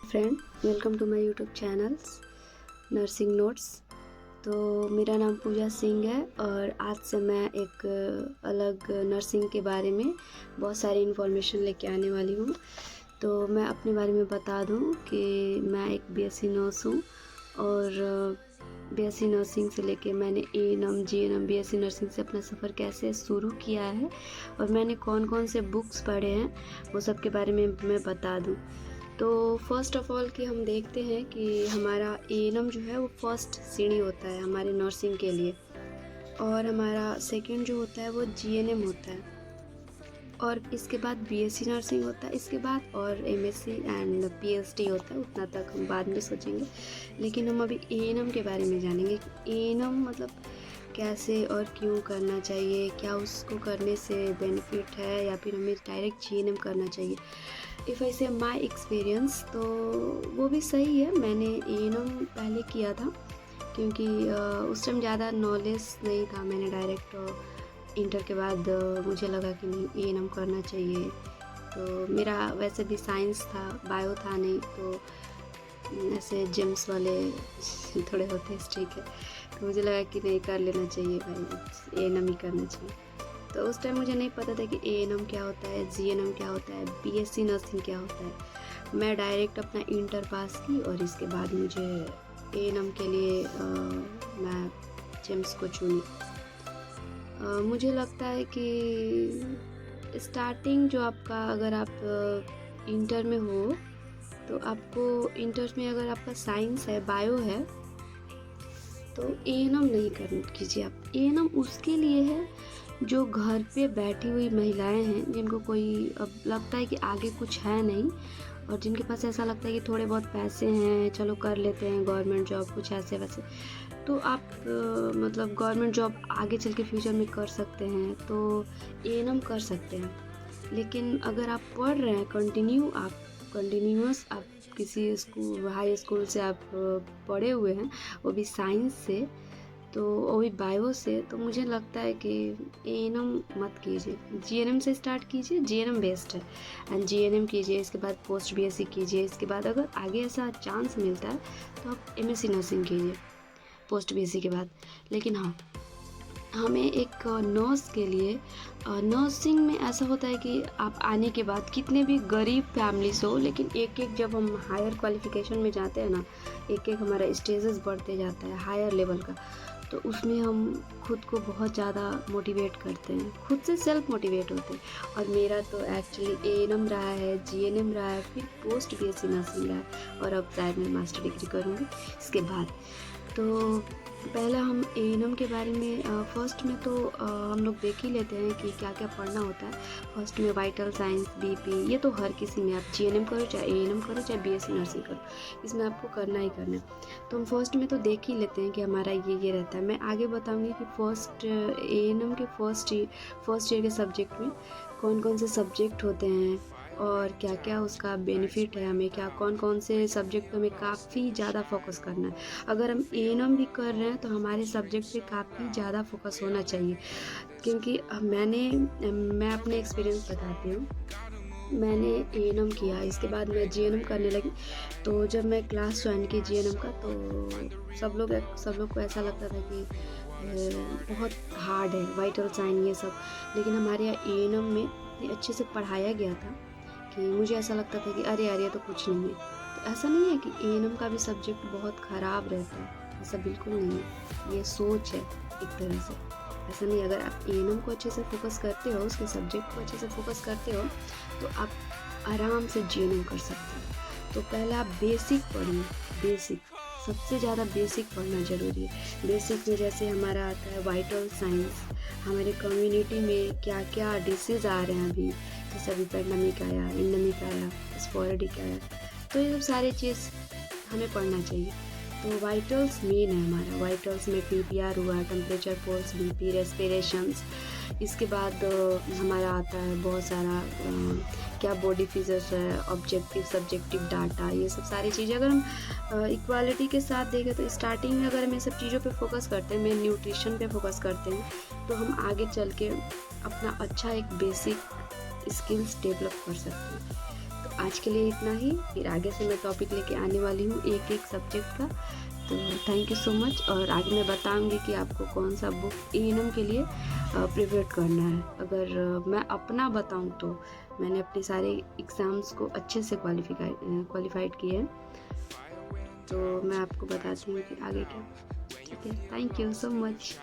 Friend, welcome to my YouTube channels nursing notes. तो मेरा नाम पूजा सिंह है और आज से मैं एक अलग नर्सिंग के बारे में बहुत सारी इन्फॉर्मेशन लेके आने वाली हूँ। तो मैं अपने बारे में बता दूँ कि मैं एक बीएससी नर्स हूँ और बीएससी नर्सिंग से लेके मैंने एएनएम, जीएनएम, बीएससी नर्सिंग से अपना सफ़र कैसे शुरू किया है और मैंने कौन कौन से बुक्स पढ़े हैं वो सब के बारे में मैं बता दूँ। तो फर्स्ट ऑफ ऑल कि हम देखते हैं कि हमारा एएनएम जो है वो फर्स्ट सीढ़ी होता है हमारे नर्सिंग के लिए, और हमारा सेकंड जो होता है वो जीएनएम होता है, और इसके बाद बीएससी नर्सिंग होता है, इसके बाद और एमएससी एंड पीएचडी होता है। उतना तक हम बाद में सोचेंगे, लेकिन हम अभी एएनएम के बारे में जानेंगे। एएनएम मतलब कैसे और क्यों करना चाहिए, क्या उसको करने से बेनिफिट है या फिर हमें डायरेक्ट जीएनएम करना चाहिए। इफ़ आई से माई एक्सपीरियंस, तो वो भी सही है। मैंने एएनएम पहले किया था क्योंकि उस टाइम ज़्यादा नॉलेज नहीं था। मैंने डायरेक्ट इंटर के बाद मुझे लगा कि नहीं, एएनएम करना चाहिए। तो मेरा वैसे भी साइंस था, बायो था नहीं, तो ऐसे जेम्स वाले थोड़े होते स्ट्रिक है, तो मुझे लगा कि नहीं, कर लेना चाहिए भाई, एएनएम ही करना चाहिए। तो उस टाइम मुझे नहीं पता था कि एएनएम क्या होता है, जीएनएम क्या होता है, बीएससी नर्सिंग क्या होता है। मैं डायरेक्ट अपना इंटर पास की और इसके बाद मुझे एएनएम के लिए मैं जेम्स को चुनी। मुझे लगता है कि स्टार्टिंग जो आपका, अगर आप इंटर में हो तो आपको इंटर में अगर आपका साइंस है, बायो है, तो एएनएम नहीं करना कीजिए आप। एएनएम उसके लिए है जो घर पे बैठी हुई महिलाएं हैं, जिनको कोई अब लगता है कि आगे कुछ है नहीं, और जिनके पास ऐसा लगता है कि थोड़े बहुत पैसे हैं, चलो कर लेते हैं गवर्नमेंट जॉब, कुछ ऐसे वैसे। तो आप मतलब गवर्नमेंट जॉब आगे चल के फ्यूचर में कर सकते हैं, तो एएनएम कर सकते हैं। लेकिन अगर आप पढ़ रहे हैं कंटिन्यूअस आप किसी स्कूल, हाई स्कूल से आप पढ़े हुए हैं, वो भी साइंस से, तो वो भी बायो से, तो मुझे लगता है कि एएनएम मत कीजिए, जीएनएम से स्टार्ट कीजिए। जीएनएम बेस्ट है, एंड जीएनएम कीजिए, इसके बाद पोस्ट बीएससी कीजिए, इसके बाद अगर आगे ऐसा चांस मिलता है तो आप एमएससी नर्सिंग कीजिए पोस्ट बीएससी के बाद। लेकिन हाँ, हमें एक नर्स के लिए नर्सिंग में ऐसा होता है कि आप आने के बाद कितने भी गरीब फैमिली से हो, लेकिन एक एक जब हम हायर क्वालिफिकेशन में जाते हैं ना, एक एक हमारा स्टेजेस बढ़ते जाता है हायर लेवल का, तो उसमें हम खुद को बहुत ज़्यादा मोटिवेट करते हैं, खुद से सेल्फ मोटिवेट होते हैं। और मेरा तो एक्चुअली एएनएम रहा है, जीएनएम रहा है, फिर पोस्ट बीएससी नर्सिंग रहा है, और अब शायद मैं मास्टर डिग्री करूँगी इसके बाद। तो पहला हम एएनएम के बारे में फर्स्ट में तो हम लोग देख ही लेते हैं कि क्या क्या पढ़ना होता है। फर्स्ट में वाइटल साइंस, बीपी, ये तो हर किसी में, आप जीएनएम करो चाहे एएनएम करो चाहे बीएससी नर्सिंग करो, इसमें आपको करना ही करना है। तो हम फर्स्ट में तो देख ही लेते हैं कि हमारा ये रहता है। मैं आगे बताऊँगी कि फर्स्ट एएनएम के फर्स्ट ईयर के सब्जेक्ट में कौन कौन से सब्जेक्ट होते हैं और क्या क्या उसका बेनिफिट है, हमें क्या कौन कौन से सब्जेक्ट पे हमें काफ़ी ज़्यादा फोकस करना है। अगर हम एएनएम भी कर रहे हैं तो हमारे सब्जेक्ट पे काफ़ी ज़्यादा फोकस होना चाहिए, क्योंकि मैं अपने एक्सपीरियंस बताती हूँ। मैंने एएनएम किया, इसके बाद मैं जीएनएम करने लगी। तो जब मैं क्लास ज्वाइन की जीएनएम का, तो सब लोग को ऐसा लगता था कि बहुत हार्ड है, वाइटल साइन ये सब। लेकिन हमारे यहाँ एएनएम में इतने अच्छे से पढ़ाया गया था कि मुझे ऐसा लगता था कि अरे यार, ये तो कुछ नहीं है। तो ऐसा नहीं है कि एएनएम का भी सब्जेक्ट बहुत ख़राब रहता है, ऐसा बिल्कुल नहीं है। ये सोच है एक तरह से, ऐसा नहीं। अगर आप एएनएम को अच्छे से फोकस करते हो, उसके सब्जेक्ट को अच्छे से फोकस करते हो, तो आप आराम से जीएनएम कर सकते हो। तो पहले आप बेसिक पढ़िए, बेसिक, सबसे ज़्यादा बेसिक पढ़ना ज़रूरी है। बेसिक में जैसे हमारा आता है वाइटल साइंस, हमारे कम्युनिटी में क्या क्या डिसीज़ आ रहे हैं अभी, जैसे अभी पेंडेमिक आया, एंडेमिक आया, स्पोरेडिक आया, तो ये सब सारी चीज़ हमें पढ़ना चाहिए। तो वाइटल्स मेन है हमारा। वाइटल्स में पीपीआर हुआ, टेम्परेचर, पल्स, बीपी, रेस्पिरेशंस। इसके बाद हमारा आता है बहुत सारा क्या बॉडी फीचर्स है, ऑब्जेक्टिव सब्जेक्टिव डाटा, ये सब सारी चीज़ें। अगर हम इक्वालिटी के साथ देखें तो स्टार्टिंग में अगर हम ये सब चीज़ों पे फोकस करते हैं, मेन न्यूट्रिशन पे फोकस करते हैं, तो हम आगे चल के अपना अच्छा एक बेसिक स्किल्स डेवलप कर सकते हैं। तो आज के लिए इतना ही, फिर आगे से मैं टॉपिक लेके आने वाली हूँ एक एक सब्जेक्ट का। तो थैंक यू सो मच। और आगे मैं बताऊंगी कि आपको कौन सा बुक एएनएम के लिए प्रिपेयर करना है। अगर मैं अपना बताऊं तो मैंने अपने सारे एग्ज़ाम्स को अच्छे से क्वालिफाइड किए हैं, तो मैं आपको बताती हूँ कि आगे क्या। ठीक है, थैंक यू सो मच।